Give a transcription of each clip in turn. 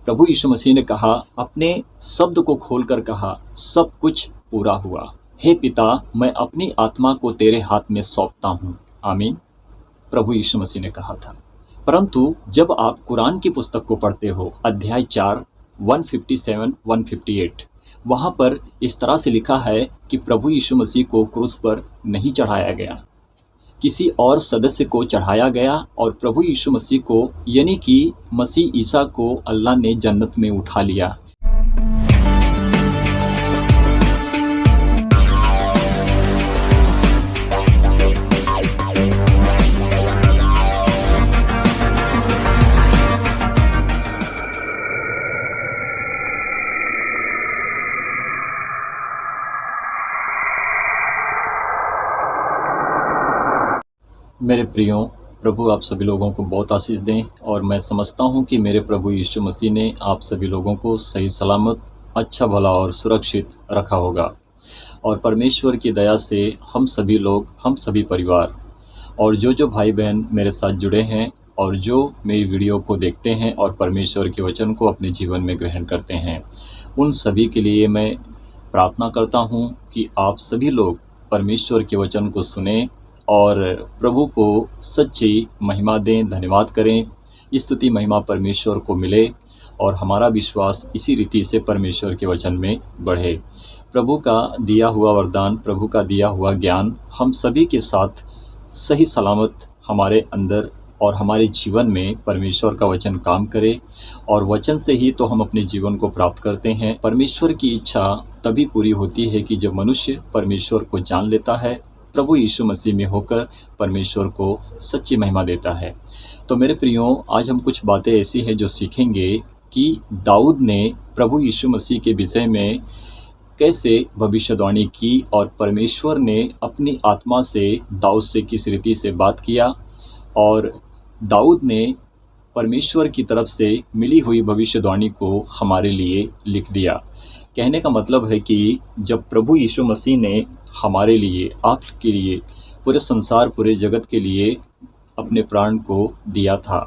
प्रभु यीशु मसीह ने कहा, अपने शब्द को खोलकर कहा, सब कुछ पूरा हुआ। हे पिता, मैं अपनी आत्मा को तेरे हाथ में सौंपता हूँ। आमीन। प्रभु यीशु मसीह ने कहा था। परंतु जब आप कुरान की पुस्तक को पढ़ते हो, अध्याय 4 157 158, वहाँ पर इस तरह से लिखा है कि प्रभु यीशु मसीह को क्रूस पर नहीं चढ़ाया गया, किसी और सदस्य को चढ़ाया गया और प्रभु यीशु मसीह को यानी कि मसीह ईसा को अल्लाह ने जन्नत में उठा लिया। मेरे प्रियो, प्रभु आप सभी लोगों को बहुत आशीष दें और मैं समझता हूं कि मेरे प्रभु यीशु मसीह ने आप सभी लोगों को सही सलामत, अच्छा भला और सुरक्षित रखा होगा। और परमेश्वर की दया से हम सभी लोग, हम सभी परिवार और जो भाई बहन मेरे साथ जुड़े हैं और जो मेरी वीडियो को देखते हैं और परमेश्वर के वचन को अपने जीवन में ग्रहण करते हैं, उन सभी के लिए मैं प्रार्थना करता हूं कि आप सभी लोग परमेश्वर के वचन को सुने और प्रभु को सच्ची महिमा दें, धन्यवाद करें। स्तुति महिमा परमेश्वर को मिले और हमारा विश्वास इसी रीति से परमेश्वर के वचन में बढ़े। प्रभु का दिया हुआ वरदान, प्रभु का दिया हुआ ज्ञान हम सभी के साथ सही सलामत हमारे अंदर और हमारे जीवन में परमेश्वर का वचन काम करे और वचन से ही तो हम अपने जीवन को प्राप्त करते हैं। परमेश्वर की इच्छा तभी पूरी होती है कि जब मनुष्य परमेश्वर को जान लेता है, प्रभु यीशु मसीह में होकर परमेश्वर को सच्ची महिमा देता है। तो मेरे प्रियो, आज हम कुछ बातें ऐसी हैं जो सीखेंगे कि दाऊद ने प्रभु यीशु मसीह के विषय में कैसे भविष्यवाणी की और परमेश्वर ने अपनी आत्मा से दाऊद से किस रीति से बात किया और दाऊद ने परमेश्वर की तरफ से मिली हुई भविष्यवाणी को हमारे लिए लिख दिया। कहने का मतलब है कि जब प्रभु यीशु मसीह ने हमारे लिए, आपके लिए, पूरे संसार, पूरे जगत के लिए अपने प्राण को दिया था,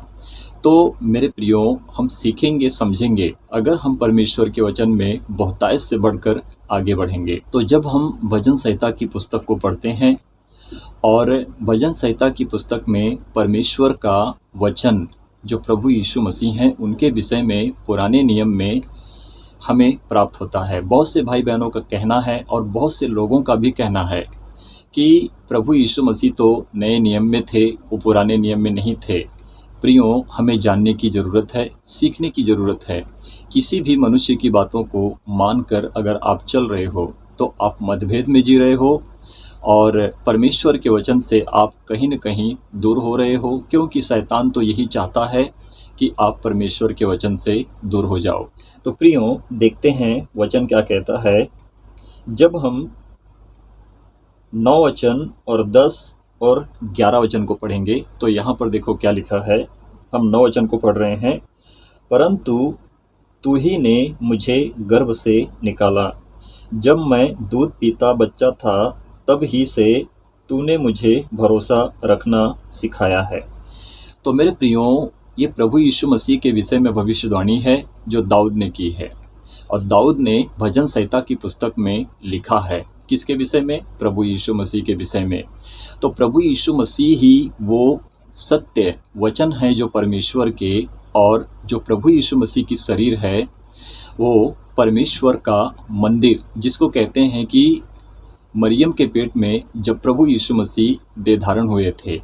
तो मेरे प्रियो, हम सीखेंगे, समझेंगे अगर हम परमेश्वर के वचन में बहुतायत से बढ़कर आगे बढ़ेंगे। तो जब हम भजन संहिता की पुस्तक को पढ़ते हैं और भजन संहिता की पुस्तक में परमेश्वर का वचन जो प्रभु यीशु मसीह हैं उनके विषय में पुराने नियम में हमें प्राप्त होता है। बहुत से भाई बहनों का कहना है और बहुत से लोगों का भी कहना है कि प्रभु यीशु मसीह तो नए नियम में थे, वो पुराने नियम में नहीं थे। प्रियो, हमें जानने की ज़रूरत है, सीखने की ज़रूरत है। किसी भी मनुष्य की बातों को मानकर अगर आप चल रहे हो तो आप मतभेद में जी रहे हो और परमेश्वर के वचन से आप कहीं न कहीं दूर हो रहे हो, क्योंकि शैतान तो यही चाहता है कि आप परमेश्वर के वचन से दूर हो जाओ। तो प्रियो, देखते हैं वचन क्या कहता है। जब हम 9 वचन और 10 और 11 वचन को पढ़ेंगे तो यहाँ पर देखो क्या लिखा है। हम 9 वचन को पढ़ रहे हैं। परंतु तू ही ने मुझे गर्भ से निकाला, जब मैं दूध पीता बच्चा था तब ही से तूने मुझे भरोसा रखना सिखाया है। तो मेरे प्रियो, ये प्रभु यीशु मसीह के विषय में भविष्यवाणी है जो दाऊद ने की है और दाऊद ने भजन संहिता की पुस्तक में लिखा है। किसके विषय में? प्रभु यीशु मसीह के विषय में। तो प्रभु यीशु मसीह ही वो सत्य वचन है जो परमेश्वर के, और जो प्रभु यीशु मसीह की शरीर है वो परमेश्वर का मंदिर, जिसको कहते हैं कि मरियम के पेट में जब प्रभु यीशु मसीह देह धारण हुए थे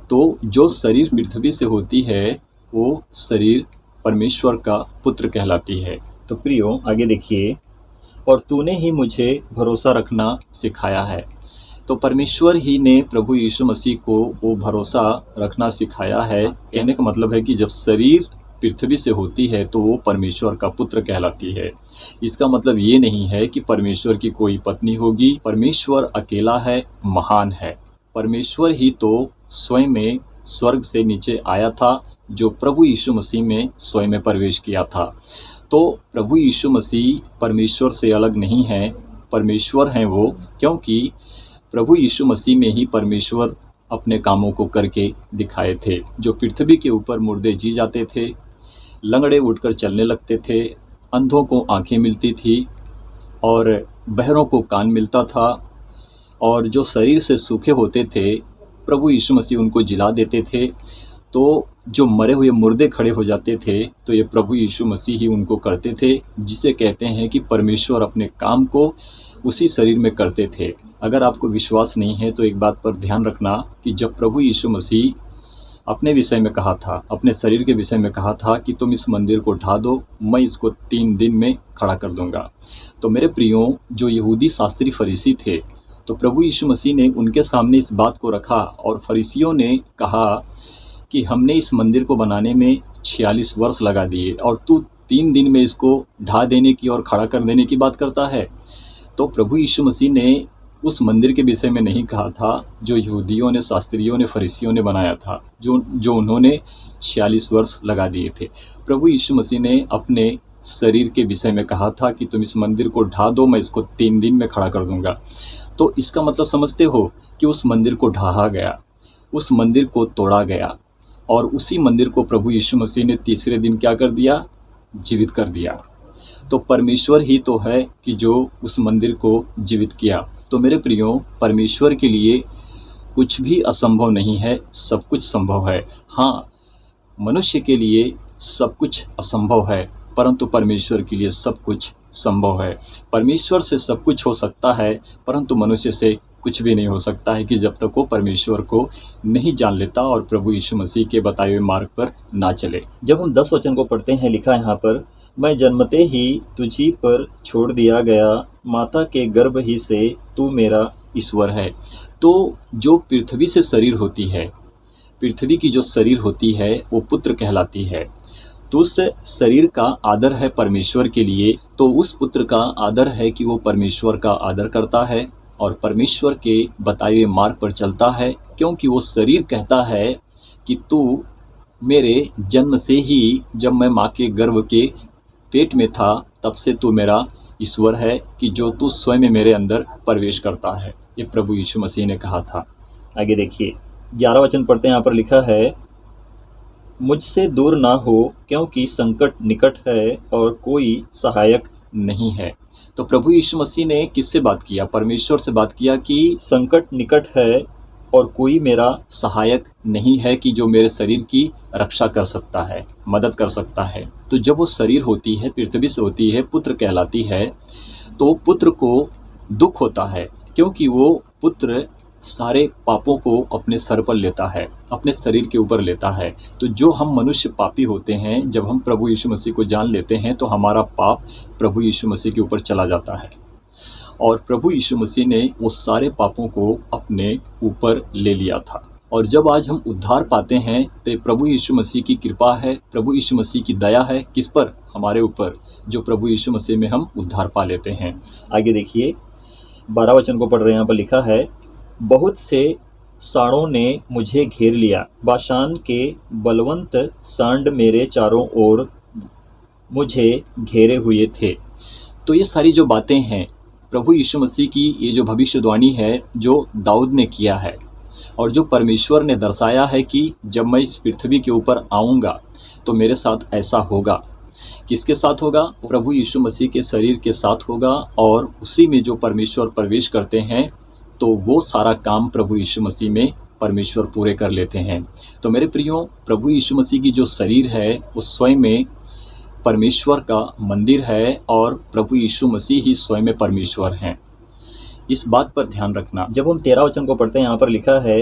तो जो शरीर पृथ्वी से होती है वो शरीर परमेश्वर का पुत्र कहलाती है। तो प्रियो, आगे देखिए, और तूने ही मुझे भरोसा रखना सिखाया है। तो परमेश्वर ही ने प्रभु यीशु मसीह को वो भरोसा रखना सिखाया है। कहने का मतलब है कि जब शरीर पृथ्वी से होती है तो वो परमेश्वर का पुत्र कहलाती है। इसका मतलब ये नहीं है कि परमेश्वर की कोई पत्नी होगी। परमेश्वर अकेला है, महान है। परमेश्वर ही तो स्वयं में स्वर्ग से नीचे आया था, जो प्रभु यीशु मसीह में स्वयं में प्रवेश किया था। तो प्रभु यीशु मसीह परमेश्वर से अलग नहीं है, परमेश्वर हैं वो, क्योंकि प्रभु यीशु मसीह में ही परमेश्वर अपने कामों को करके दिखाए थे। जो पृथ्वी के ऊपर मुर्दे जी जाते थे, लंगड़े उठकर चलने लगते थे, अंधों को आँखें मिलती थी और बहरों को कान मिलता था, और जो शरीर से सूखे होते थे, प्रभु यीशु मसीह उनको जिला देते थे। तो जो मरे हुए मुर्दे खड़े हो जाते थे, तो ये प्रभु यीशु मसीह ही उनको करते थे, जिसे कहते हैं कि परमेश्वर अपने काम को उसी शरीर में करते थे। अगर आपको विश्वास नहीं है तो एक बात पर ध्यान रखना कि जब प्रभु यीशु मसीह अपने विषय में कहा था, अपने शरीर के विषय में कहा था कि तुम इस मंदिर को ढा दो, मैं इसको 3 दिन में खड़ा कर दूंगा। तो मेरे प्रियों, जो यहूदी शास्त्री फरीसी थे, तो प्रभु यीशु मसीह ने उनके सामने इस बात को रखा और फरीसियों ने कहा कि हमने इस मंदिर को बनाने में 46 वर्ष लगा दिए और तू 3 दिन में इसको ढा देने की और खड़ा कर देने की बात करता है। तो प्रभु यीशु मसीह ने उस मंदिर के विषय में नहीं कहा था जो यहूदियों ने, शास्त्रियों ने, फरीसियों ने बनाया था, जो उन्होंने 46 वर्ष लगा दिए थे। प्रभु यीशु मसीह ने अपने शरीर के विषय में कहा था कि तुम इस मंदिर को ढा दो, मैं इसको 3 दिन में खड़ा कर दूंगा। तो इसका मतलब समझते हो कि उस मंदिर को ढहा गया, उस मंदिर को तोड़ा गया, और उसी मंदिर को प्रभु यीशु मसीह ने तीसरे दिन क्या कर दिया? जीवित कर दिया। तो परमेश्वर ही तो है कि जो उस मंदिर को जीवित किया। तो मेरे प्रियो, परमेश्वर के लिए कुछ भी असंभव नहीं है, सब कुछ संभव है। हाँ, मनुष्य के लिए सब कुछ असंभव है, परंतु परमेश्वर के लिए सब कुछ संभव है। परमेश्वर से सब कुछ हो सकता है, परंतु मनुष्य से कुछ भी नहीं हो सकता है कि जब तक वो परमेश्वर को नहीं जान लेता और प्रभु यीशु मसीह के बताए हुए मार्ग पर ना चले। जब हम 10 वचन को पढ़ते हैं, लिखा है यहाँ पर, मैं जन्मते ही तुझी पर छोड़ दिया गया, माता के गर्भ ही से तू मेरा ईश्वर है। तो जो पृथ्वी से शरीर होती है, पृथ्वी की जो शरीर होती है वो पुत्र कहलाती है। तो उस शरीर का आदर है परमेश्वर के लिए, तो उस पुत्र का आदर है कि वो परमेश्वर का आदर करता है और परमेश्वर के बताए हुए मार्ग पर चलता है, क्योंकि वो शरीर कहता है कि तू मेरे जन्म से ही, जब मैं माँ के गर्भ के पेट में था, तब से तू मेरा ईश्वर है, कि जो तू स्वयं मेरे अंदर प्रवेश करता है। ये प्रभु यीशु मसीह ने कहा था। आगे देखिए, 11 वचन पढ़ते हैं। यहाँ पर लिखा है, मुझसे दूर ना हो, क्योंकि संकट निकट है और कोई सहायक नहीं है। तो प्रभु यीशु मसीह ने किससे बात किया? परमेश्वर से बात किया कि संकट निकट है और कोई मेरा सहायक नहीं है कि जो मेरे शरीर की रक्षा कर सकता है, मदद कर सकता है। तो जब वो शरीर होती है, पृथ्वी से होती है, पुत्र कहलाती है, तो पुत्र को दुख होता है, क्योंकि वो पुत्र सारे पापों को अपने सर पर लेता है, अपने शरीर के ऊपर लेता है। तो जो हम मनुष्य पापी होते हैं, जब हम प्रभु यीशु मसीह को जान लेते हैं, तो हमारा पाप प्रभु यीशु मसीह के ऊपर चला जाता है और प्रभु यीशु मसीह ने वो सारे पापों को अपने ऊपर ले लिया था। और जब आज हम उद्धार पाते हैं, तो प्रभु यीशु मसीह की कृपा है, प्रभु यीशु मसीह की दया है। किस पर? हमारे ऊपर, जो प्रभु यीशु मसीह में हम उद्धार पा लेते हैं। आगे देखिए, 12 वचन को पढ़ रहे हैं। यहाँ पर लिखा है, बहुत से सांडों ने मुझे घेर लिया, बाशान के बलवंत सांड मेरे चारों ओर मुझे घेरे हुए थे। तो ये सारी जो बातें हैं, प्रभु यीशु मसीह की ये जो भविष्यवाणी है, जो दाऊद ने किया है और जो परमेश्वर ने दर्शाया है कि जब मैं इस पृथ्वी के ऊपर आऊँगा तो मेरे साथ ऐसा होगा। किसके साथ होगा? प्रभु यीशु मसीह के शरीर के साथ होगा, और उसी में जो परमेश्वर प्रवेश करते हैं, तो वो सारा काम प्रभु यीशु मसीह में परमेश्वर पूरे कर लेते हैं। तो मेरे प्रियो, प्रभु यीशु मसीह की जो शरीर है वो स्वयं में परमेश्वर का मंदिर है और प्रभु यीशु मसीह ही स्वयं में परमेश्वर हैं। इस बात पर ध्यान रखना। जब हम 13 वचन को पढ़ते हैं, यहाँ पर लिखा है,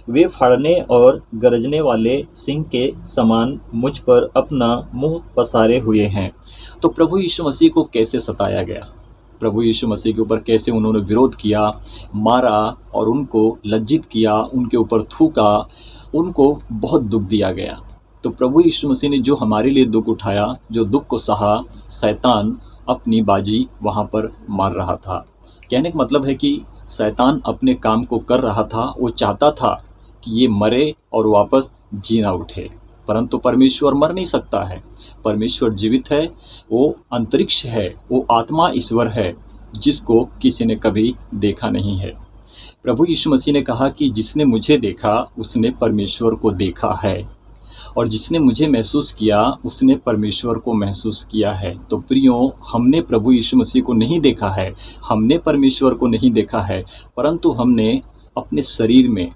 वे फाड़ने और गरजने वाले सिंह के समान मुझ पर अपना मुंह पसारे हुए हैं। तो प्रभु यीशु मसीह को कैसे सताया गया, प्रभु यीशु मसीह के ऊपर कैसे उन्होंने विरोध किया, मारा और उनको लज्जित किया, उनके ऊपर थूका, उनको बहुत दुख दिया गया। तो प्रभु यीशु मसीह ने जो हमारे लिए दुख उठाया, जो दुख को सहा, शैतान अपनी बाजी वहाँ पर मार रहा था। कहने का मतलब है कि शैतान अपने काम को कर रहा था, वो चाहता था कि ये मरे और वापस जी ना उठे, परंतु परमेश्वर मर नहीं सकता है। परमेश्वर जीवित है, वो अंतरिक्ष है, वो आत्मा ईश्वर है, जिसको किसी ने कभी देखा नहीं है। प्रभु यीशु मसीह ने कहा कि जिसने मुझे देखा उसने परमेश्वर को देखा है। और जिसने मुझे महसूस किया उसने परमेश्वर को महसूस किया है। तो प्रियों, हमने प्रभु यीशु मसीह को नहीं देखा है, हमने परमेश्वर को नहीं देखा है, परंतु हमने अपने शरीर में,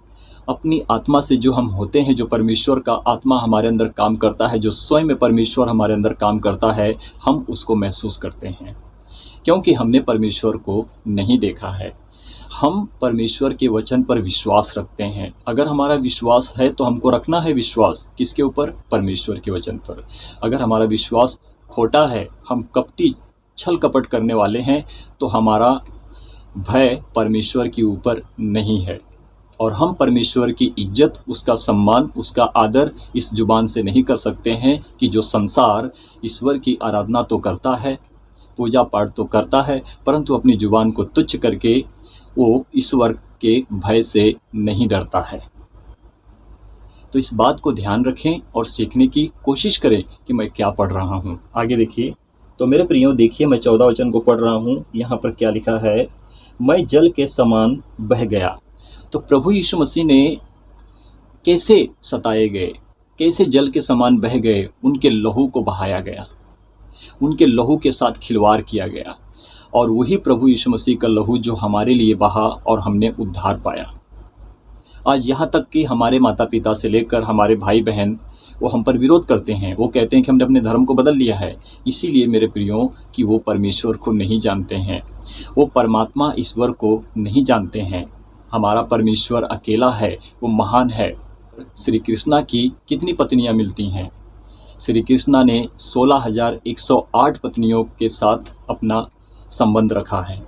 अपनी आत्मा से जो हम होते हैं, जो परमेश्वर का आत्मा हमारे अंदर काम करता है, जो स्वयं में परमेश्वर हमारे अंदर काम करता है, हम उसको महसूस करते हैं, क्योंकि हमने परमेश्वर को नहीं देखा है। हम परमेश्वर के वचन पर विश्वास रखते हैं। अगर हमारा विश्वास है तो हमको रखना है विश्वास किसके ऊपर? परमेश्वर के वचन पर। अगर हमारा विश्वास खोटा है, हम कपटी छल कपट करने वाले हैं, तो हमारा भय परमेश्वर के ऊपर नहीं है और हम परमेश्वर की इज्जत, उसका सम्मान, उसका आदर इस जुबान से नहीं कर सकते हैं कि जो संसार ईश्वर की आराधना तो करता है, पूजा पाठ तो करता है, परंतु अपनी जुबान को तुच्छ करके वो ईश्वर के भय से नहीं डरता है। तो इस बात को ध्यान रखें और सीखने की कोशिश करें कि मैं क्या पढ़ रहा हूँ। आगे देखिए, तो मेरे प्रियो देखिए, मैं 14 वचन को पढ़ रहा हूँ। यहाँ पर क्या लिखा है? मैं जल के समान बह गया। तो प्रभु यीशु मसीह ने कैसे सताए गए, कैसे जल के समान बह गए? उनके लहू को बहाया गया, उनके लहू के साथ खिलवाड़ किया गया, और वही प्रभु यीशु मसीह का लहू जो हमारे लिए बहा और हमने उद्धार पाया। आज यहाँ तक कि हमारे माता पिता से लेकर हमारे भाई बहन वो हम पर विरोध करते हैं। वो कहते हैं कि हमने अपने धर्म को बदल लिया है। इसीलिए मेरे प्रियो कि वो परमेश्वर को नहीं जानते हैं, वो परमात्मा ईश्वर को नहीं जानते हैं। हमारा परमेश्वर अकेला है, वो महान है। श्री कृष्णा की कितनी पत्नियाँ मिलती हैं? श्री कृष्णा ने 16,108 पत्नियों के साथ अपना संबंध रखा है,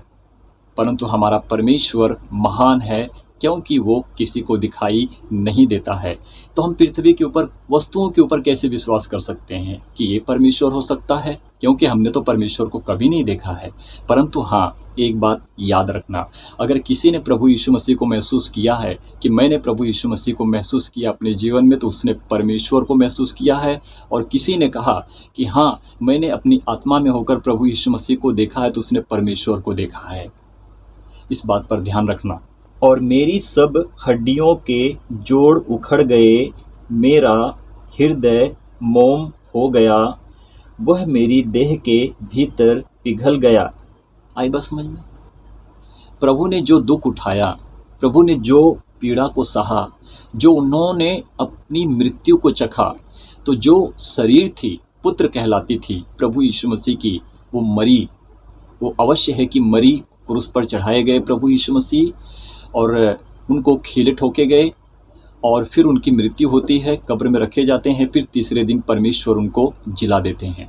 परंतु हमारा परमेश्वर महान है क्योंकि वो किसी को दिखाई नहीं देता है। तो हम पृथ्वी के ऊपर, वस्तुओं के ऊपर कैसे विश्वास कर सकते हैं कि ये परमेश्वर हो सकता है? क्योंकि हमने तो परमेश्वर को कभी नहीं देखा है। परंतु हाँ, एक बात याद रखना, अगर किसी ने प्रभु यीशु मसीह को महसूस किया है कि मैंने प्रभु यीशु मसीह को महसूस किया अपने जीवन में, तो उसने परमेश्वर को महसूस किया है। और किसी ने कहा कि हाँ, मैंने अपनी आत्मा में होकर प्रभु यीशु मसीह को देखा है, तो उसने परमेश्वर को देखा है। इस बात पर ध्यान रखना। और मेरी सब हड्डियों के जोड़ उखड़ गए, मेरा हृदय मोम हो गया, वह मेरी देह के भीतर पिघल गया। आई बात समझ में? प्रभु ने जो दुख उठाया, प्रभु ने जो पीड़ा को सहा, जो उन्होंने अपनी मृत्यु को चखा, तो जो शरीर थी, पुत्र कहलाती थी प्रभु यीशु मसीह की, वो मरी, वो अवश्य है कि मरी। क्रूस पर चढ़ाए गए प्रभु यीशु मसीह और उनको खीले ठोके गए, और फिर उनकी मृत्यु होती है, कब्र में रखे जाते हैं, फिर तीसरे दिन परमेश्वर उनको जिला देते हैं।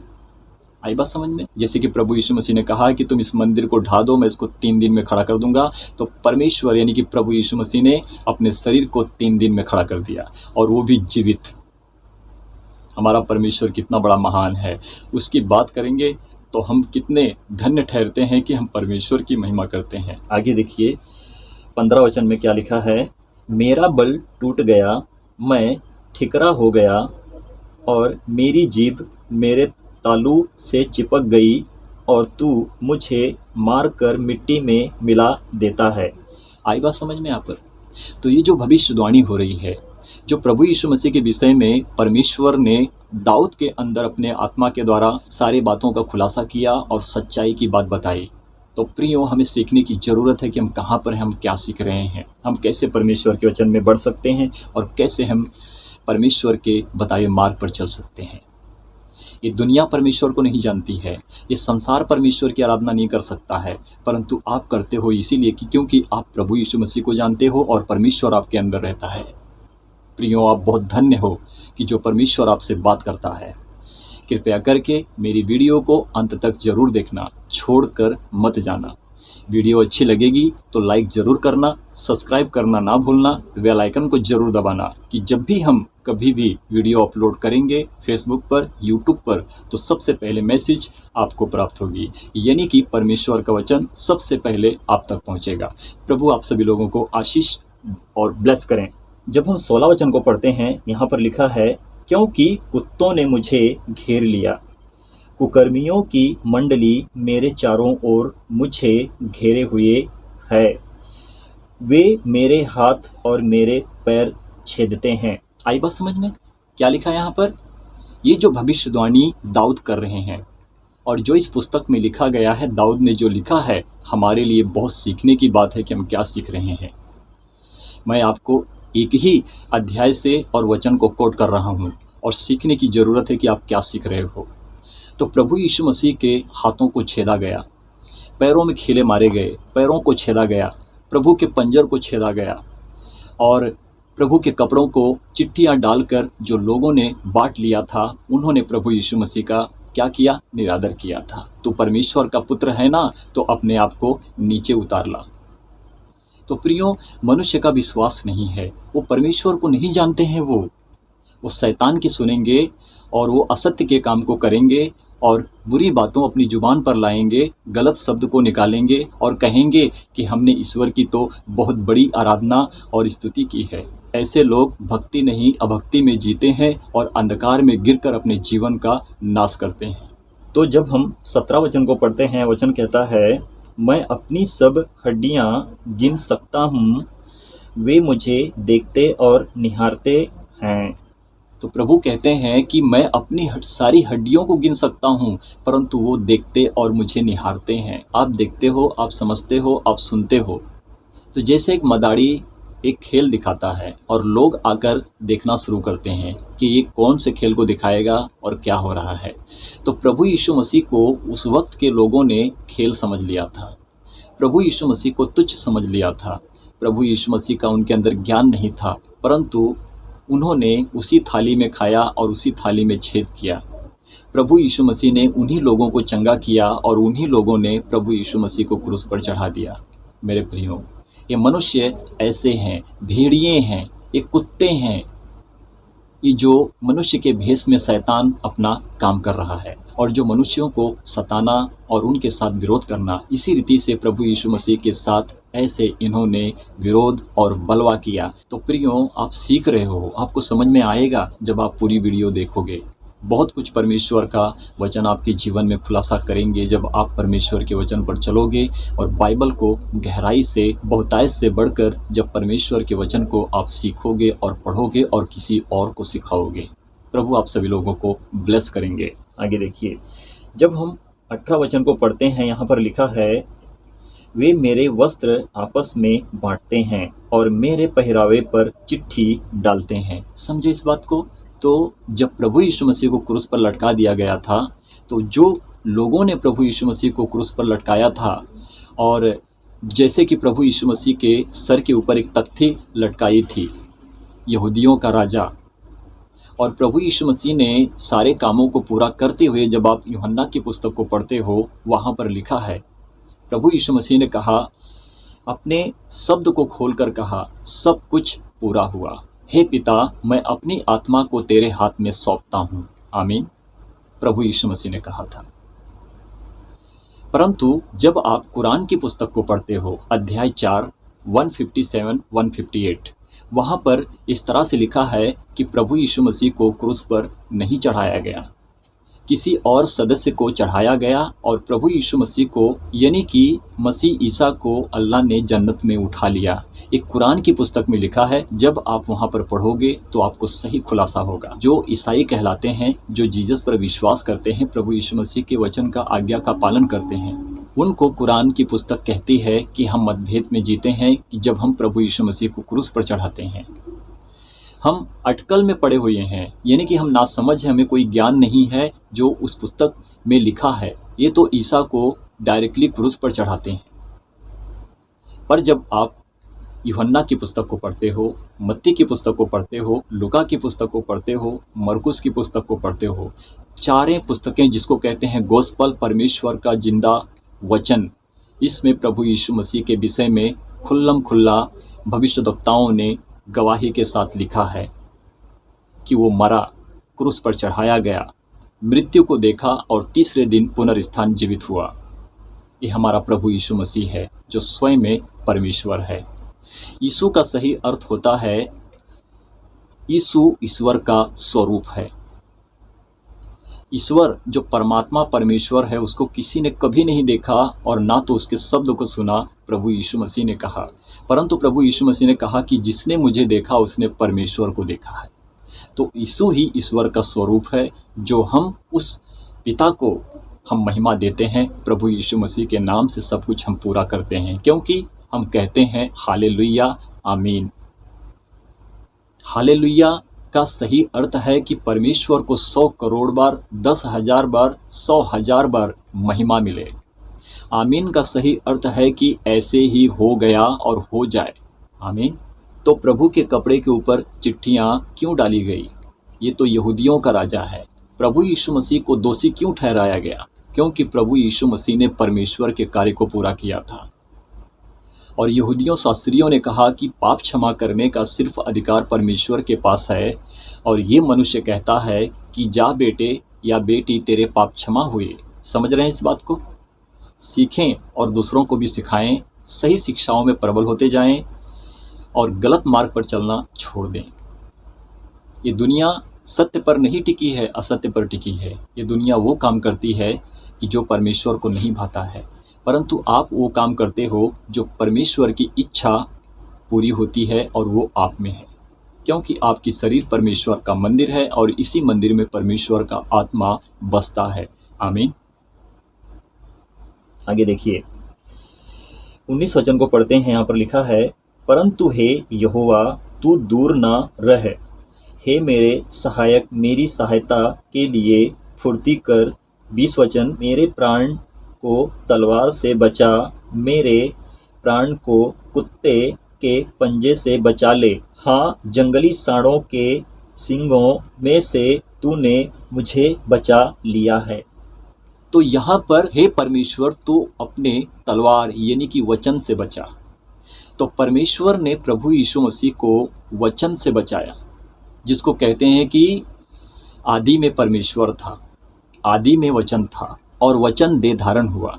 आई बात समझ में? जैसे कि प्रभु यीशु मसीह ने कहा कि तुम इस मंदिर को ढा दो, मैं इसको 3 दिन में खड़ा कर दूंगा। तो परमेश्वर यानी कि प्रभु यीशु मसीह ने अपने शरीर को 3 दिन में खड़ा कर दिया, और वो भी जीवित। हमारा परमेश्वर कितना बड़ा महान है, उसकी बात करेंगे तो हम कितने धन्य ठहरते हैं कि हम परमेश्वर की महिमा करते हैं। आगे देखिए, 15 वचन में क्या लिखा है? मेरा बल टूट गया, मैं ठिकरा हो गया, और मेरी जीभ मेरे तालू से चिपक गई, और तू मुझे मारकर मिट्टी में मिला देता है। आई बात समझ में यहाँ पर? तो ये जो भविष्यवाणी हो रही है, जो प्रभु यीशु मसीह के विषय में परमेश्वर ने दाऊद के अंदर अपने आत्मा के द्वारा सारी बातों का खुलासा किया और सच्चाई की बात बताई। तो प्रियो, हमें सीखने की ज़रूरत है कि हम कहाँ पर हैं, हम क्या सीख रहे हैं, हम कैसे परमेश्वर के वचन में बढ़ सकते हैं, और कैसे हम परमेश्वर के बताए मार्ग पर चल सकते हैं। ये दुनिया परमेश्वर को नहीं जानती है, ये संसार परमेश्वर की आराधना नहीं कर सकता है, परंतु आप करते हो इसीलिए कि क्योंकि आप प्रभु यीशु मसीह को जानते हो और परमेश्वर आपके अंदर रहता है। प्रियो, आप बहुत धन्य हो कि जो परमेश्वर आपसे बात करता है। कृपया करके मेरी वीडियो को अंत तक जरूर देखना, छोड़कर मत जाना। वीडियो अच्छी लगेगी तो लाइक ज़रूर करना, सब्सक्राइब करना ना भूलना, बेल आइकन को ज़रूर दबाना कि जब भी हम कभी भी वीडियो अपलोड करेंगे फेसबुक पर, यूट्यूब पर, तो सबसे पहले मैसेज आपको प्राप्त होगी, यानी कि परमेश्वर का वचन सबसे पहले आप तक पहुंचेगा। प्रभु आप सभी लोगों को आशीष और ब्लेस करें। जब हम 16 वचन को पढ़ते हैं, यहाँ पर लिखा है, क्योंकि कुत्तों ने मुझे घेर लिया, कुकर्मियों की मंडली मेरे चारों ओर मुझे घेरे हुए है, वे मेरे हाथ और मेरे पैर छेदते हैं। आई बात समझ में? क्या लिखा है यहाँ पर? ये जो भविष्यवाणी दाऊद कर रहे हैं और जो इस पुस्तक में लिखा गया है, दाऊद ने जो लिखा है, हमारे लिए बहुत सीखने की बात है कि हम क्या सीख रहे हैं। मैं आपको एक ही अध्याय से और वचन को कोट कर रहा हूँ और सीखने की ज़रूरत है कि आप क्या सीख रहे हो। तो प्रभु यीशु मसीह के हाथों को छेदा गया, पैरों में खीले मारे गए, पैरों को छेदा गया, प्रभु के पंजर को छेदा गया और प्रभु के कपड़ों को चिट्ठियाँ डालकर जो लोगों ने बांट लिया था, उन्होंने प्रभु यीशु मसीह का क्या किया? निरादर किया था। तो परमेश्वर का पुत्र है ना, तो अपने आप को नीचे उतार ला। तो प्रियो, मनुष्य का विश्वास नहीं है, वो परमेश्वर को नहीं जानते हैं। वो शैतान की सुनेंगे और वो असत्य के काम को करेंगे और बुरी बातों अपनी जुबान पर लाएंगे, गलत शब्द को निकालेंगे और कहेंगे कि हमने ईश्वर की तो बहुत बड़ी आराधना और स्तुति की है। ऐसे लोग भक्ति नहीं अभक्ति में जीते हैं और अंधकार में गिरकर अपने जीवन का नाश करते हैं। तो जब हम 17 वचन को पढ़ते हैं, वचन कहता है, मैं अपनी सब हड्डियाँ गिन सकता हूँ, वे मुझे देखते और निहारते हैं। तो प्रभु कहते हैं कि मैं अपनी सारी हड्डियों को गिन सकता हूँ, परंतु वो देखते और मुझे निहारते हैं। आप देखते हो, आप समझते हो, आप सुनते हो। तो जैसे एक मदारी एक खेल दिखाता है और लोग आकर देखना शुरू करते हैं कि ये कौन से खेल को दिखाएगा और क्या हो रहा है। तो प्रभु यीशु मसीह को उस वक्त के लोगों ने खेल समझ लिया था, प्रभु यीशु मसीह को तुच्छ समझ लिया था। प्रभु यीशु मसीह का उनके अंदर ज्ञान नहीं था, परंतु उन्होंने उसी थाली में खाया और उसी थाली में छेद किया। प्रभु यीशु मसीह ने उन्हीं लोगों को चंगा किया और उन्हीं लोगों ने प्रभु यीशु मसीह को क्रूस पर चढ़ा दिया। मेरे प्रियो, ये मनुष्य ऐसे हैं, भेड़िए हैं, ये कुत्ते हैं, ये जो मनुष्य के भेष में शैतान अपना काम कर रहा है और जो मनुष्यों को सताना और उनके साथ विरोध करना, इसी रीति से प्रभु यीशु मसीह के साथ ऐसे इन्होंने विरोध और बलवा किया। तो प्रियो, आप सीख रहे हो, आपको समझ में आएगा जब आप पूरी वीडियो देखोगे। बहुत कुछ परमेश्वर का वचन आपके जीवन में खुलासा करेंगे जब आप परमेश्वर के वचन पर चलोगे और बाइबल को गहराई से, बहुतायत से बढ़कर जब परमेश्वर के वचन को आप सीखोगे और पढ़ोगे और किसी और को सिखाओगे। प्रभु आप सभी लोगों को ब्लेस करेंगे। आगे देखिए, जब हम 18 वचन को पढ़ते हैं, यहाँ पर लिखा है, वे मेरे वस्त्र आपस में बांटते हैं और मेरे पहरावे पर चिट्ठी डालते हैं। समझे इस बात को? तो जब प्रभु यीशु मसीह को क्रूस पर लटका दिया गया था, तो जो लोगों ने प्रभु यीशु मसीह को क्रूस पर लटकाया था और जैसे कि प्रभु यीशु मसीह के सर के ऊपर एक तख्ती लटकाई थी, यहूदियों का राजा, और प्रभु यीशु मसीह ने सारे कामों को पूरा करते हुए, जब आप यूहन्ना की पुस्तक को पढ़ते हो, वहाँ पर लिखा है, प्रभु यीशु मसीह ने कहा, अपने शब्द को खोलकर कहा, सब कुछ पूरा हुआ। हे पिता, मैं अपनी आत्मा को तेरे हाथ में सौंपता हूँ। आमीन, प्रभु यीशु मसीह ने कहा था। परंतु जब आप कुरान की पुस्तक को पढ़ते हो, अध्याय 4, 157, 158, वहाँ पर इस तरह से लिखा है कि प्रभु यीशु मसीह को क्रूस पर नहीं चढ़ाया गया, किसी और सदस्य को चढ़ाया गया और प्रभु यीशु मसीह को, यानी कि मसीह ईसा को, अल्लाह ने जन्नत में उठा लिया। एक कुरान की पुस्तक में लिखा है। जब आप वहाँ पर पढ़ोगे तो आपको सही खुलासा होगा। जो ईसाई कहलाते हैं, जो जीसस पर विश्वास करते हैं, प्रभु यीशु मसीह के वचन का, आज्ञा का पालन करते हैं, उनको कुरान की पुस्तक कहती है कि हम मतभेद में जीते हैं कि जब हम प्रभु यीशु मसीह को क्रूस पर चढ़ाते हैं। हम अटकल में पड़े हुए हैं, यानी कि हम नासमझ हैं, हमें कोई ज्ञान नहीं है जो उस पुस्तक में लिखा है। ये तो ईसा को डायरेक्टली क्रूस पर चढ़ाते हैं। पर जब आप यूहन्ना की पुस्तक को पढ़ते हो, मत्ती की पुस्तक को पढ़ते हो, लूका की पुस्तक को पढ़ते हो, मरकुस की पुस्तक को पढ़ते हो, चारें पुस्तकें जिसको कहते हैं गॉस्पल, परमेश्वर का जिंदा वचन, इसमें प्रभु यीशु मसीह के विषय में खुल्लम खुल्ला भविष्यद्वक्ताओं ने गवाही के साथ लिखा है कि वो मरा, क्रूस पर चढ़ाया गया, मृत्यु को देखा और तीसरे दिन पुनरुत्थान जीवित हुआ। ये हमारा प्रभु यीशु मसीह है जो स्वयं में परमेश्वर है। यीशु का सही अर्थ होता है, यीशु ईश्वर का स्वरूप है। ईश्वर जो परमात्मा परमेश्वर है, उसको किसी ने कभी नहीं देखा और ना तो उसके शब्द को सुना, प्रभु यीशु मसीह ने कहा। परंतु प्रभु यीशु मसीह ने कहा कि जिसने मुझे देखा उसने परमेश्वर को देखा है। तो यीशु ही ईश्वर का स्वरूप है, जो हम उस पिता को हम महिमा देते हैं। प्रभु यीशु मसीह के नाम से सब कुछ हम पूरा करते हैं, क्योंकि हम कहते हैं हालेलुया, आमीन। हालेलुया का सही अर्थ है कि परमेश्वर को 100 करोड़ बार, 10,000 बार, 100,000 बार महिमा मिले। आमीन का सही अर्थ है कि ऐसे ही हो गया और हो जाए, आमीन। तो प्रभु के कपड़े के ऊपर चिट्ठियाँ क्यों डाली गई? ये तो यहूदियों का राजा है। प्रभु यीशु मसीह को दोषी क्यों ठहराया गया? क्योंकि प्रभु यीशु मसीह ने परमेश्वर के कार्य को पूरा किया था। और यहूदियों शास्त्रियों ने कहा कि पाप क्षमा करने का सिर्फ अधिकार परमेश्वर के पास है, और ये मनुष्य कहता है कि जा बेटे या बेटी, तेरे पाप क्षमा हुए। समझ रहे हैं इस बात को? सीखें और दूसरों को भी सिखाएं, सही शिक्षाओं में प्रबल होते जाएं और गलत मार्ग पर चलना छोड़ दें। ये दुनिया सत्य पर नहीं टिकी है, असत्य पर टिकी है। ये दुनिया वो काम करती है कि जो परमेश्वर को नहीं भाता है, परंतु आप वो काम करते हो जो परमेश्वर की इच्छा पूरी होती है, और वो आप में है, क्योंकि आपकी शरीर परमेश्वर का मंदिर है और इसी मंदिर में परमेश्वर का आत्मा बसता है। आमीन। आगे देखिए 19 वचन को पढ़ते हैं। यहाँ पर लिखा है, परंतु हे यहोवा, तू दूर ना रह। हे मेरे सहायक, मेरी सहायता के लिए फुर्ती कर। 20 वचन, मेरे प्राण को तलवार से बचा, मेरे प्राण को कुत्ते के पंजे से बचा ले। हाँ, जंगली सांडों के सींगों में से तूने मुझे बचा लिया है। तो यहाँ पर हे परमेश्वर, तू अपने तलवार यानी कि वचन से बचा। तो परमेश्वर ने प्रभु यीशु मसीह को वचन से बचाया, जिसको कहते हैं कि आदि में परमेश्वर था, आदि में वचन था और वचन देह धारण हुआ।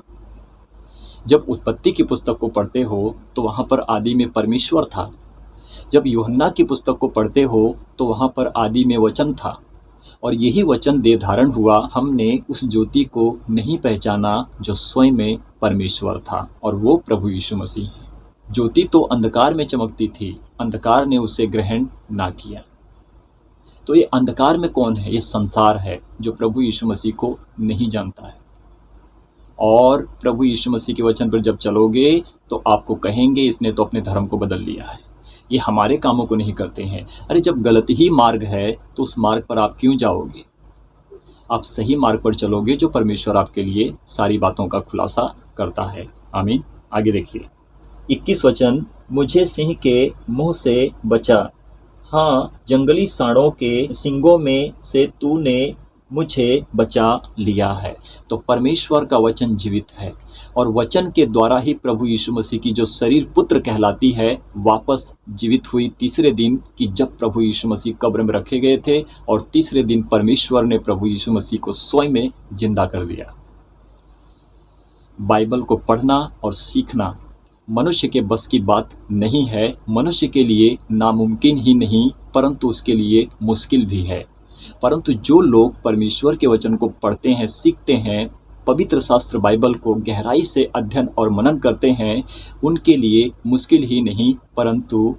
जब उत्पत्ति की पुस्तक को पढ़ते हो तो वहाँ पर आदि में परमेश्वर था। जब यूहन्ना की पुस्तक को पढ़ते हो तो वहाँ पर आदि में वचन था, और यही वचन देह धारण हुआ। हमने उस ज्योति को नहीं पहचाना जो स्वयं में परमेश्वर था, और वो प्रभु यीशु मसीह है। ज्योति तो अंधकार में चमकती थी, अंधकार ने उसे ग्रहण ना किया। तो ये अंधकार में कौन है? ये संसार है जो प्रभु यीशु मसीह को नहीं जानता है। और प्रभु यीशु मसीह के वचन पर जब चलोगे तो आपको कहेंगे इसने तो अपने धर्म को बदल लिया है, ये हमारे कामों को नहीं करते हैं। अरे जब गलत ही मार्ग है तो उस मार्ग पर आप क्यों जाओगे? आप सही मार्ग पर चलोगे जो परमेश्वर आपके लिए सारी बातों का खुलासा करता है। आमीन। आगे देखिए 21 वचन, मुझे सिंह के मुंह से बचा। हाँ, जंगली सांडों के सींगों में से तूने मुझे बचा लिया है। तो परमेश्वर का वचन जीवित है, और वचन के द्वारा ही प्रभु यीशु मसीह की जो शरीर पुत्र कहलाती है वापस जीवित हुई तीसरे दिन, कि जब प्रभु यीशु मसीह कब्र में रखे गए थे, और तीसरे दिन परमेश्वर ने प्रभु यीशु मसीह को स्वयं में जिंदा कर दिया। बाइबल को पढ़ना और सीखना मनुष्य के बस की बात नहीं है, मनुष्य के लिए नामुमकिन ही नहीं परंतु उसके लिए मुश्किल भी है। परंतु जो लोग परमेश्वर के वचन को पढ़ते हैं, सीखते हैं, पवित्र शास्त्र बाइबल को गहराई से अध्ययन और मनन करते हैं, उनके लिए मुश्किल ही नहीं परंतु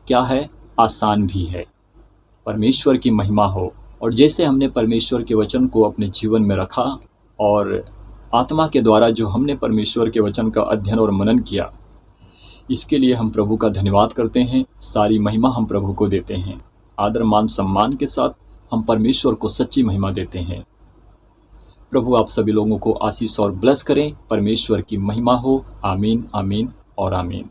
क्या है, आसान भी है। परमेश्वर की महिमा हो। और जैसे हमने परमेश्वर के वचन को अपने जीवन में रखा और आत्मा के द्वारा जो हमने परमेश्वर के वचन का अध्ययन और मनन किया, इसके लिए हम प्रभु का धन्यवाद करते हैं। सारी महिमा हम प्रभु को देते हैं। आदर मान सम्मान के साथ हम परमेश्वर को सच्ची महिमा देते हैं। प्रभु आप सभी लोगों को आशीष और ब्लेस करें। परमेश्वर की महिमा हो। आमीन, आमीन और आमीन।